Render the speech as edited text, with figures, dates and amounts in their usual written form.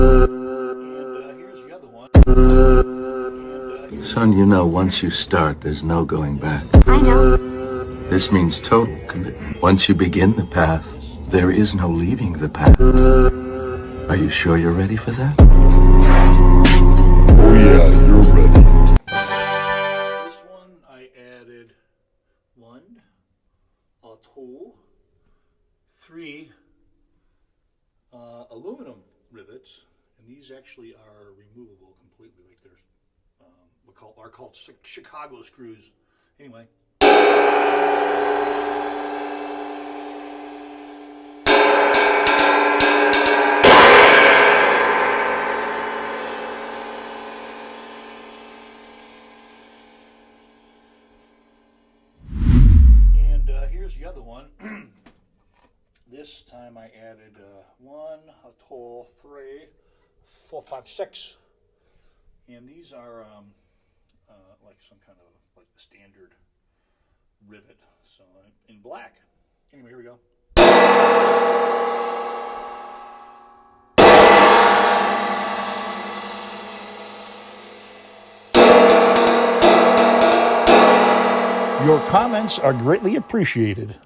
Here's the other one. Son, you know, once you start, there's no going back. I know. This means total commitment. Once you begin the path, there is no leaving the path. Are you sure you're ready for that? Oh yeah, you're ready. This one I added 1, 2, 3 aluminum rivets, and these actually are removable completely. Like they're are called Chicago screws. Anyway. Here's the other one. This time I added 1, 2, 3, 4, 5, 6, and these are like some kind of like the standard rivet. So in black. Anyway, here we go. Your comments are greatly appreciated.